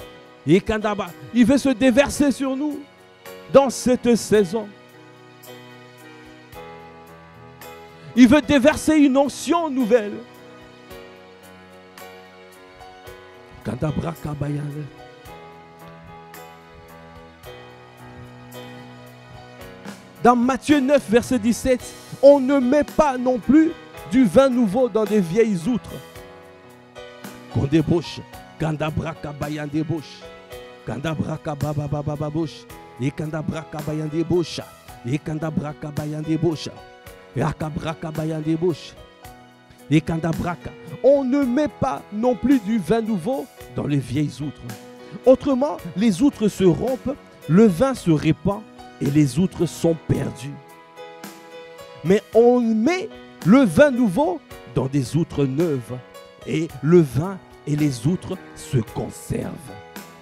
Ekandaba. Il veut se déverser sur nous dans cette saison. Il veut déverser une onction nouvelle. Kandabraka Bayande. Dans Matthieu 9, verset 17, on ne met pas non plus du vin nouveau dans des vieilles outres. Kondebosh, Kandabraka Bayandebosh, Kandabraka Bababababosh, et Kandabraka Bayandebosha, et Kandabraka Bayandebosha, et Akabraka Bayandebosh, et Kandabraka. On ne met pas non plus du vin nouveau dans les vieilles outres. Autrement, les outres se rompent, le vin se répand, et les outres sont perdues. Mais on met le vin nouveau dans des outres neuves. Et le vin et les outres se conservent.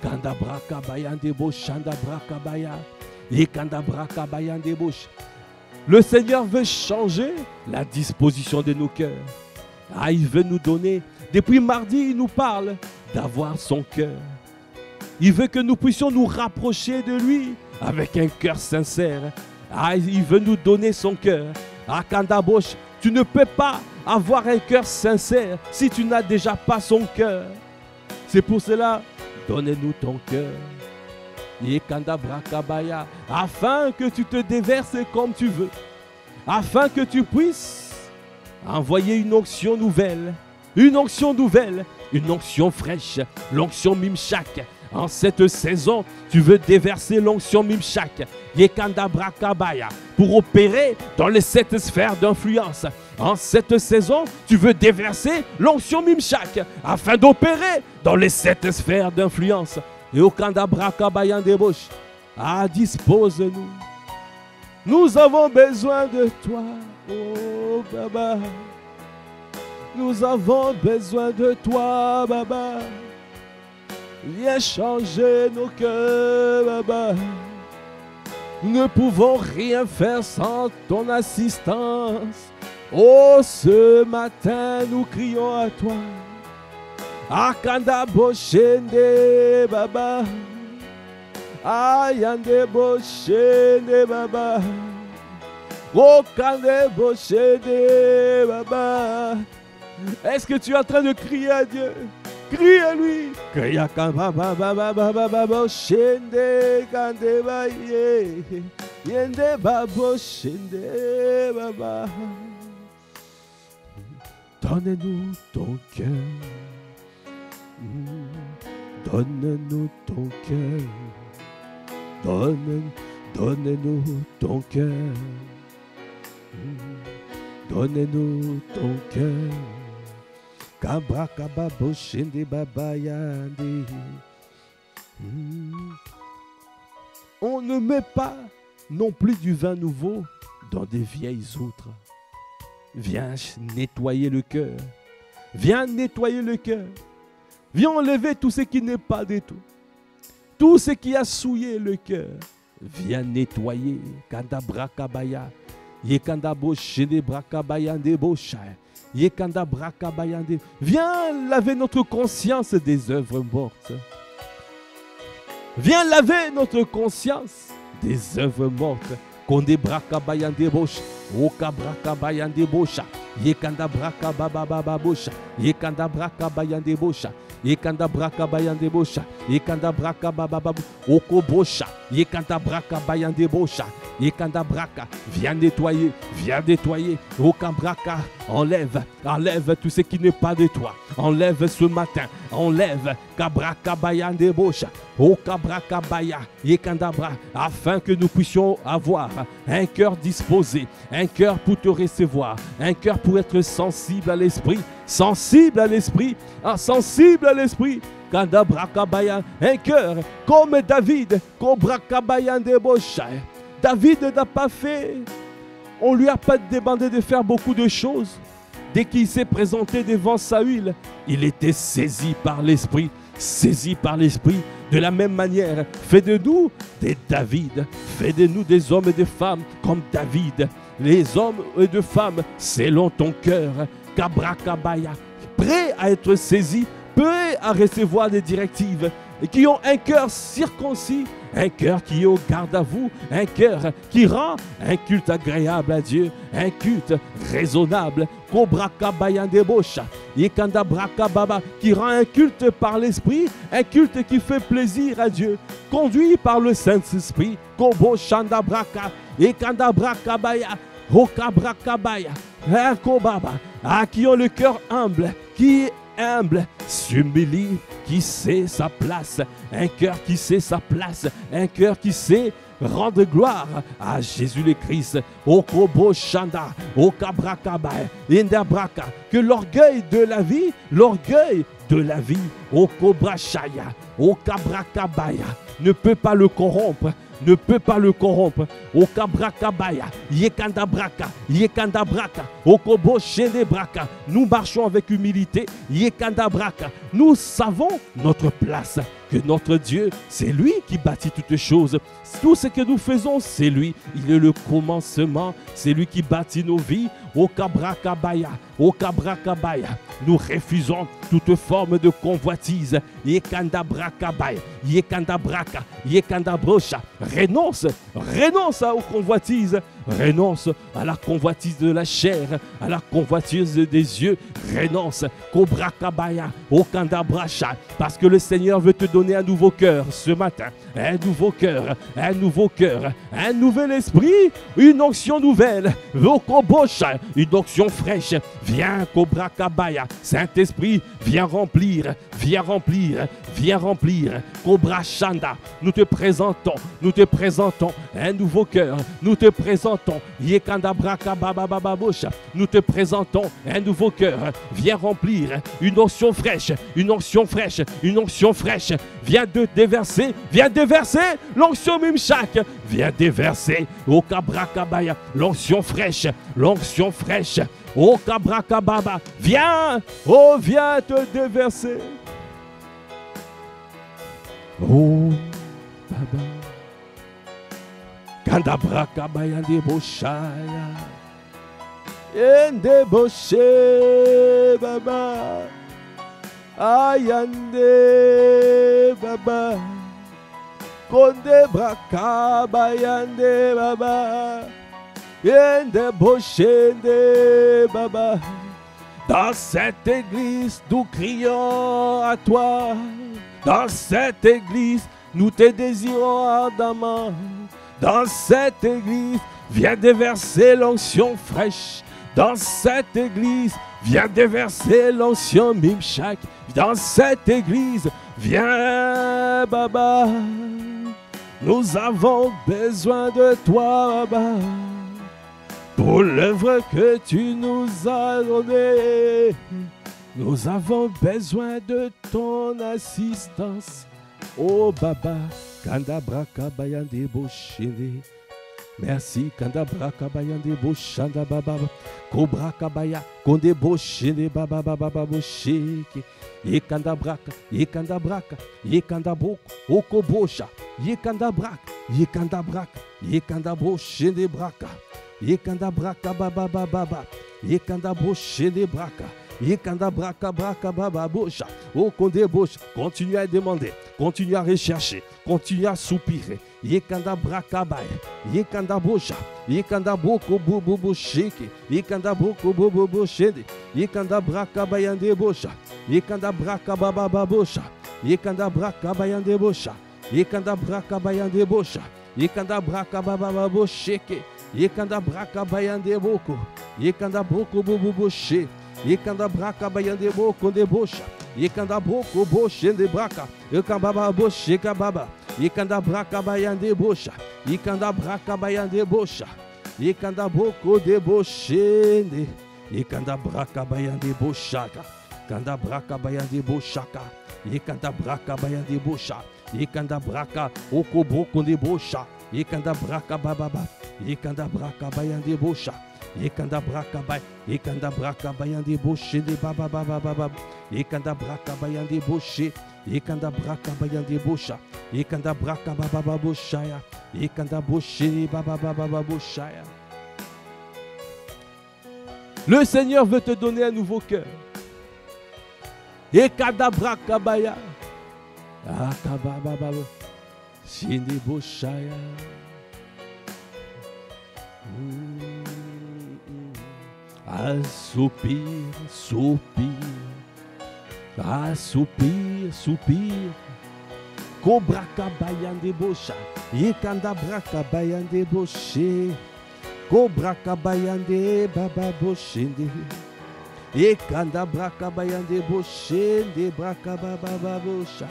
Kandabraka bayandebosh, shandabraka baya, et kandabraka bayandebosh. Le Seigneur veut changer la disposition de nos cœurs. Il veut nous donner, depuis mardi, il nous parle d'avoir son cœur. Il veut que nous puissions nous rapprocher de lui avec un cœur sincère. Il veut nous donner son cœur. Kandabosh, tu ne peux pas avoir un cœur sincère si tu n'as déjà pas son cœur. C'est pour cela, donne-nous ton cœur. Afin que tu te déverses comme tu veux. Afin que tu puisses envoyer une onction nouvelle. Une onction nouvelle. Une onction fraîche. L'onction Mimshak. En cette saison, tu veux déverser l'onction Mimshak, Yekanda Brakabaya, pour opérer dans les 7 sphères d'influence. En cette saison, tu veux déverser l'onction Mimshak afin d'opérer dans les 7 sphères d'influence. Et au Kanda Brakabaya Debosh, dispose-nous. Nous avons besoin de toi, oh Baba. Nous avons besoin de toi, Baba. Viens changer nos cœurs, Baba. Nous ne pouvons rien faire sans ton assistance. Oh, ce matin, nous crions à toi. Akanda Boshende, Baba. Ayande Boshende, Baba. Okande Boshende, Baba. Est-ce que tu es en train de crier à Dieu? Crie à lui. Donne-nous ton cœur. Donne-nous ton cœur. Donne-nous ton cœur. Donne-nous ton cœur. On ne met pas non plus du vin nouveau dans des vieilles outres. Viens nettoyer le cœur. Viens nettoyer le cœur. Viens enlever tout ce qui n'est pas de tout. Tout ce qui a souillé le cœur. Viens nettoyer. Kanda brakabaya. Yekanda boshede brakabaya ndebosha. Yekanda brakabaya nde. Viens laver notre conscience des œuvres mortes. Viens laver notre conscience des œuvres mortes. Konde brakabaya ndebosha. Oka brakabaya ndebosha. Yekanda brakababa bosha. Yekanda brakabaya ndebosha. Yekanda brakabaya ndebosha. Yekanda brakababa oko bosha. Yekanda brakabaya ndebosha. Yekanda braka, viens nettoyer, viens nettoyer. Oka braka, enlève, enlève tout ce qui n'est pas de toi. Enlève ce matin, enlève kabraka baya ndebosha. Oka braka baya, yekanda bra, afin que nous puissions avoir un cœur disposé, un cœur pour te recevoir, un cœur pour être sensible à l'esprit, sensible à l'esprit, sensible à l'esprit. Kanda braka baya, un cœur comme David, kobraka baya ndebosha. David n'a pas fait, on ne lui a pas demandé de faire beaucoup de choses. Dès qu'il s'est présenté devant Saül, il était saisi par l'Esprit, saisi par l'Esprit. De la même manière, fais de nous des David, fais de nous des hommes et des femmes comme David. Les hommes et des femmes selon ton cœur, Kabrakabaya, prêts à être saisis, prêts à recevoir des directives, et qui ont un cœur circoncis, un cœur qui est au garde à vous, un cœur qui rend un culte agréable à Dieu, un culte raisonnable, qui rend un culte par l'esprit, un culte qui fait plaisir à Dieu, conduit par le Saint-Esprit, qui ont le cœur humble, qui est humble, s'humilie, qui sait sa place, un cœur qui sait sa place, un cœur qui sait rendre gloire à Jésus le Christ. Okobo Shanda, Okabrakabaya, Indabraka, que l'orgueil de la vie, Okobrashaya, Okabrakabaya, ne peut pas le corrompre. Ne peut pas le corrompre. Okabrakabaya, Yekandabraka, Yekandabraka, Okobo Shenebraka. Nous marchons avec humilité. Yekandabraka. Nous savons notre place. Que notre Dieu, c'est lui qui bâtit toutes choses. Tout ce que nous faisons, c'est lui. Il est le commencement. C'est lui qui bâtit nos vies. Okabrakabaya, Okabrakabaya. Nous refusons toute forme de convoitise. Yekandabrakabaya, Yekandabraka, Yekandabrosha. Renonce aux convoitises. Renonce à la convoitise de la chair, à la convoitise des yeux. Renonce, Kobrakabaya, Okandabrasha. Parce que le Seigneur veut te donner un nouveau cœur ce matin. Un nouveau cœur, un nouveau cœur, un nouvel esprit, une onction nouvelle. Vokobosha, une onction fraîche. Viens, Kobrakabaya. Saint-Esprit, viens remplir, viens remplir, viens remplir, Cobra Shanda, nous te présentons un nouveau cœur. Nous te présentons, Yekanda Braka Baba Baba Bosha, nous te présentons un nouveau cœur. Viens remplir une onction fraîche, une onction fraîche, une onction fraîche. Viens déverser l'onction Mimshak. Viens déverser au Kabrakabaya, l'onction fraîche, au Kabrakababa. Viens, oh viens te déverser. Oh Baba. Kanda Brakabaya de Boshaya. Ende Boshe Baba. Ayande Baba. Konde Brakabayande Baba. Ende Boshende Baba. Dans cette église, nous crions à toi. Dans cette église, nous te désirons ardemment. Dans cette église, viens déverser l'onction fraîche. Dans cette église, viens déverser l'onction Mimshak. Dans cette église, viens, Baba. Nous avons besoin de toi, Baba. Pour l'œuvre que tu nous as donnée. Nous avons besoin de ton assistance. Oh Baba, Kanda Braka Bayande Boshene. Merci, Kanda Braka Bayande Boshanda Baba. Kobra Kabaya, Konde Boshene Baba Baba Bosheke. Yekanda Braka, Yekanda Braka, Yekanda Boko, Oko Bosha. Yekanda Braka, Yekanda Braka, Yekanda Boshene Braka. Yekanda Braka Baba Baba. Yekanda Boshene Braka. Yekanda Braka Braka Baba Bosha. Oh Konde Bosha. Continue à demander. Continue à rechercher. Continue à soupirer. Yekanda Braka Baya. Yekanda Bosha. Yekanda Boko Bobo Bosheke. Yekanda Boko Bobo Boshede. Yekanda Braka Bayande Bosha. Yekanda Braka Baba Bosha. Yekanda Braka Bayande Bosha. Yekanda Braka Bayande Bosha. Yekanda Braka Baba Bosheke. Yekanda Braka Bayande Boko. Yekanda Boko Bobo Boshe. Yekanda Braka Bayande Boko de Bosha. Yekanda Boko Boshe de Braka. Yekanda Boshe Kababa. Yekanda Braka Bayande Bosha. Yekanda Braka Bayande Bosha. Yekanda Boko de Boshe. Yekanda Braka Bayande Boshaka. Kanda Braka Bayande Boshaka. Yekanda Braka Bayande Bosha. Yekanda Braka Oko Boko de Bosha. Yekanda Braka Baba. Yekanda Braka Bayande Bosha. Yekanda Braka Bay, Yekanda Braka Bayande Boshe de Baba Baba Baba. Yekanda Braka Bayande Boshe. Yekanda Braka Bayande Bosha. Yekanda Braka Baba Boshaya. Yekanda Boshe Baba Baba Boshaya. Le Seigneur veut te donner un nouveau cœur. Yekanda Braka Baya. Akababa Baba. Shinde Boshaya. Ah, soupir, soupir. Ah, soupir, soupir. Kobraka Bayande Bosha. Yekanda Braka Bayande Boshe. Kobraka Bayande Baba Boshende. Yekanda Braka Bayande Boshende Braka Baba Bosha.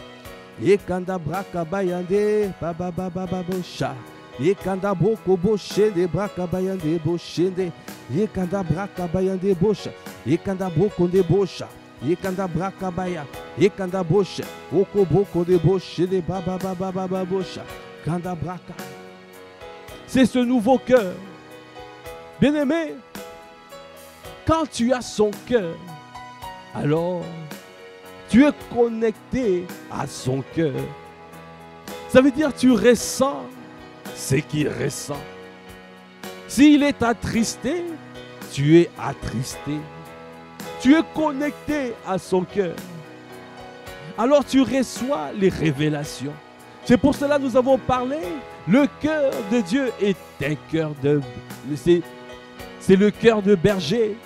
Yekanda Braka Bayande Baba Baba Bosha. Yekanda Boko Boshende Braka Bayande Boshende. Yekanda Braka Bayande Bosha. Yekanda Boko de Bosha. Yekanda Braka Baya. Yekanda Bosha. Oko Boko de Boshende Baba Baba Baba Bosha. Kanda Braka. C'est ce nouveau cœur. Bien-aimé, quand tu as son cœur, alors tu es connecté à son cœur. Ça veut dire que tu ressens ce qu'il ressent. S'il est attristé, tu es attristé. Tu es connecté à son cœur. Alors tu reçois les révélations. C'est pour cela que nous avons parlé. Le cœur de Dieu est un cœur de... C'est le cœur de berger.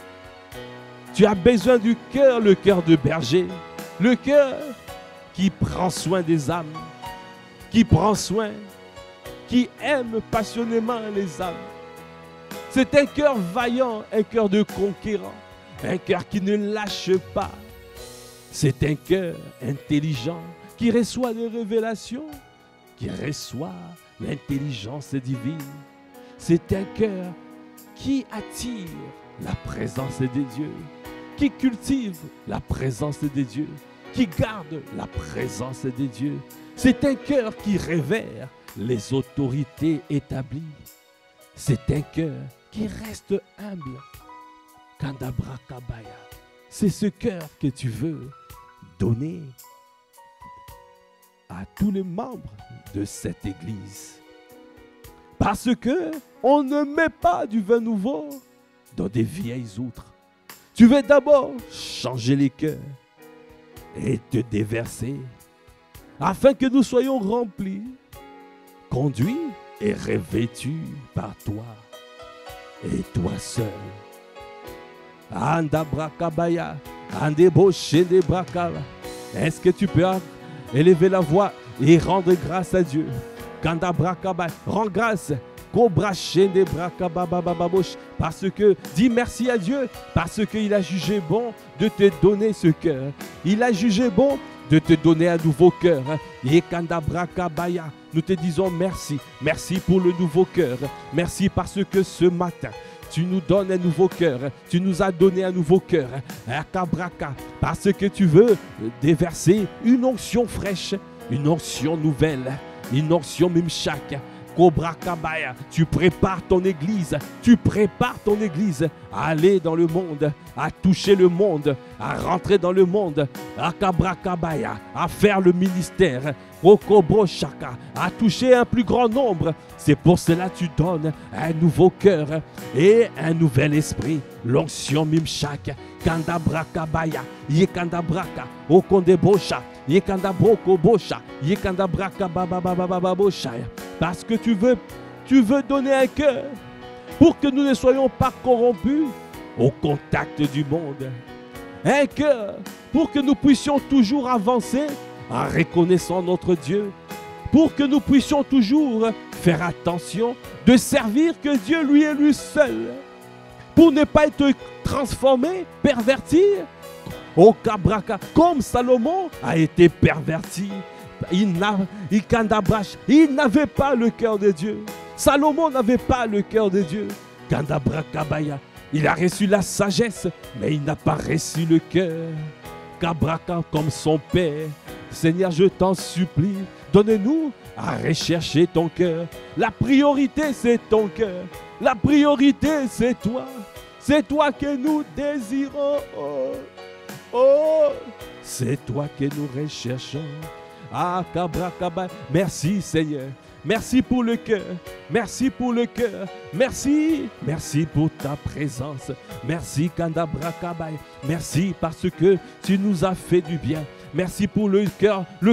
Tu as besoin du cœur, le cœur de berger. Le cœur qui prend soin des âmes. Qui prend soin, qui aime passionnément les âmes. C'est un cœur vaillant, un cœur de conquérant. Un cœur qui ne lâche pas. C'est un cœur intelligent. qui reçoit les révélations, qui reçoit l'intelligence divine. C'est un cœur qui attire la présence des dieux, qui cultive la présence des dieux, qui garde la présence des dieux. C'est un cœur qui révère les autorités établies. C'est un cœur qui reste humble. Kandabrakabaya. C'est ce cœur que tu veux donner à tous les membres de cette église. Parce que on ne met pas du vin nouveau dans des vieilles outres. Tu veux d'abord changer les cœurs et te déverser afin que nous soyons remplis, conduits et revêtus par toi et toi seul. Andabrakabaya, andeboshendebrakaba. Est-ce que tu peux élever la voix et rendre grâce à Dieu? Kandabrakaba, rends grâce. Parce que, dis merci à Dieu, parce qu'il a jugé bon de te donner ce cœur. Il a jugé bon de te donner un nouveau cœur. Et Kandabrakabaya, nous te disons merci. Merci pour le nouveau cœur. Merci parce que ce matin, tu nous donnes un nouveau cœur. Tu nous as donné un nouveau cœur. Parce que tu veux déverser une onction fraîche, une onction nouvelle, une onction Mimshak. Kobrakabaya, tu prépares ton église, à aller dans le monde, à toucher le monde, à rentrer dans le monde, à Kabrakabaya, à faire le ministère, Okobroshaka, à toucher un plus grand nombre. C'est pour cela que tu donnes un nouveau cœur et un nouvel esprit, l'onction Mimshak, Kandabrakabaya, Yekandabraka, Okondebosha, Yekandabrokobosha, Yekandabraka babababababosha. Parce que tu veux donner un cœur pour que nous ne soyons pas corrompus au contact du monde. Un cœur pour que nous puissions toujours avancer en reconnaissant notre Dieu. Pour que nous puissions toujours faire attention de servir que Dieu lui est lui seul. Pour ne pas être transformé, perverti, au Kabraka, comme Salomon a été perverti. Il n'avait pas le cœur de Dieu. Salomon n'avait pas le cœur de Dieu. Kandabrakabaya, il a reçu la sagesse, mais il n'a pas reçu le cœur. Kabraka comme son père. Seigneur, je t'en supplie, donne-nous à rechercher ton cœur. La priorité, c'est ton cœur. La priorité, c'est toi. C'est toi que nous désirons. Oh, c'est toi que nous recherchons. Ah, Kabrakaba, merci Seigneur. Merci pour le cœur. Merci pour le cœur. Merci. Merci pour ta présence. Merci Kandabrakaba. Merci parce que tu nous as fait du bien. Merci pour le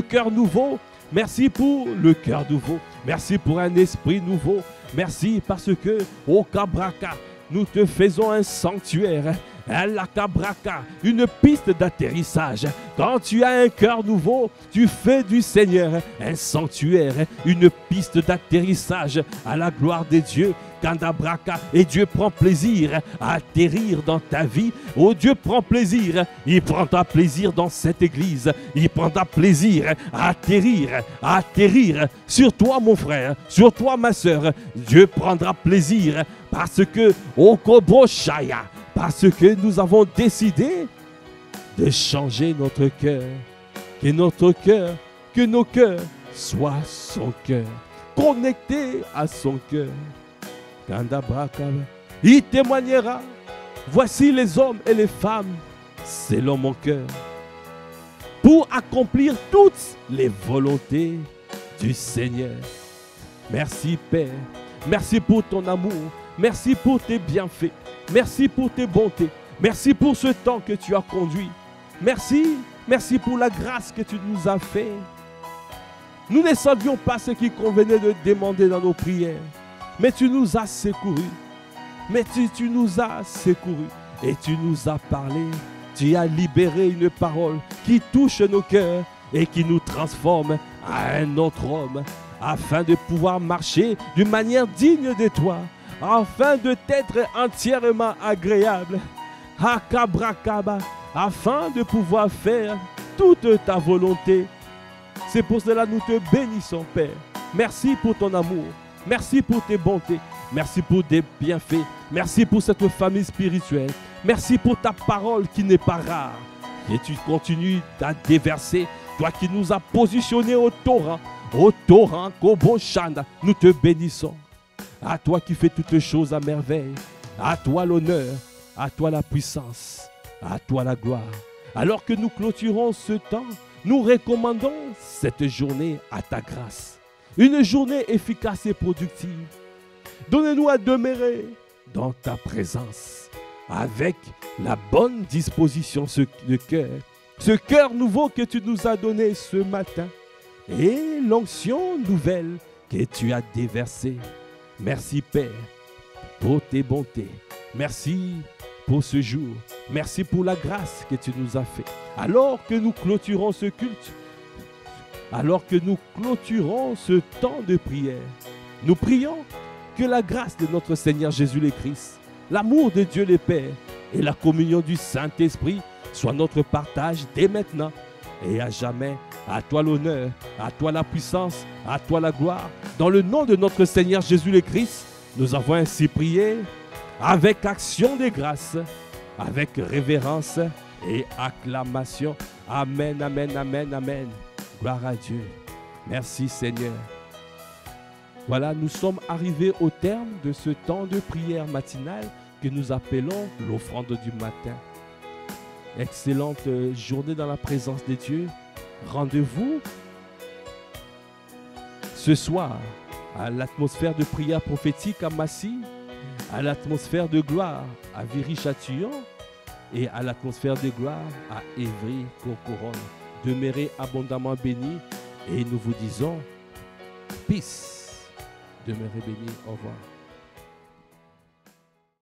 cœur nouveau. Merci pour le cœur nouveau. Merci pour un esprit nouveau. Merci parce que, au Kabraka, nous te faisons un sanctuaire. La Kabraka, une piste d'atterrissage. Quand tu as un cœur nouveau, tu fais du Seigneur un sanctuaire, une piste d'atterrissage à la gloire des dieux. Kandabraka, et Dieu prend plaisir à atterrir dans ta vie. Oh, Dieu prend plaisir, il prendra plaisir dans cette église, il prendra plaisir à atterrir sur toi mon frère, sur toi ma soeur. Dieu prendra plaisir parce que, oh Koboshaya, parce que nous avons décidé de changer notre cœur, que nos cœurs soient son cœur, connectés à son cœur. Il témoignera, voici les hommes et les femmes selon mon cœur, pour accomplir toutes les volontés du Seigneur. Merci Père, merci pour ton amour, merci pour tes bienfaits, merci pour tes bontés, merci pour ce temps que tu as conduit. Merci pour la grâce que tu nous as fait. Nous ne savions pas ce qu'il convenait de demander dans nos prières. Mais tu nous as secourus. Tu nous as secourus. Et tu nous as parlé. Tu as libéré une parole qui touche nos cœurs et qui nous transforme à un autre homme, afin de pouvoir marcher d'une manière digne de toi, afin de t'être entièrement agréable. Akabrakaba, afin de pouvoir faire toute ta volonté. C'est pour cela que nous te bénissons, Père. Merci pour ton amour. Merci pour tes bontés. Merci pour tes bienfaits. Merci pour cette famille spirituelle. Merci pour ta parole qui n'est pas rare. Et tu continues à déverser. Toi qui nous as positionnés au torrent, Koboshanda, nous te bénissons. À toi qui fais toutes choses à merveille. À toi l'honneur. À toi la puissance. À toi la gloire. Alors que nous clôturons ce temps, nous recommandons cette journée à ta grâce. Une journée efficace et productive. Donne-nous à demeurer dans ta présence avec la bonne disposition de cœur. Ce cœur nouveau que tu nous as donné ce matin et l'onction nouvelle que tu as déversée. Merci Père pour tes bontés. Merci pour ce jour. Merci pour la grâce que tu nous as fait. Alors que nous clôturons ce culte, alors que nous clôturons ce temps de prière, nous prions que la grâce de notre Seigneur Jésus le Christ, l'amour de Dieu le Père et la communion du Saint-Esprit soient notre partage dès maintenant et à jamais. À toi l'honneur, à toi la puissance, à toi la gloire. Dans le nom de notre Seigneur Jésus le Christ, nous avons ainsi prié avec action de grâce, avec révérence et acclamation. Amen, amen, amen, amen. Gloire à Dieu. Merci Seigneur. Voilà, nous sommes arrivés au terme de ce temps de prière matinale que nous appelons l'offrande du matin. Excellente journée dans la présence de Dieu. Rendez-vous ce soir à l'atmosphère de prière prophétique à Massy, à l'atmosphère de gloire à Viry-Châtillon et à l'atmosphère de gloire à Évry-Courcouronnes. Demeurez abondamment bénis et nous vous disons peace. Demeurez bénis. Au revoir.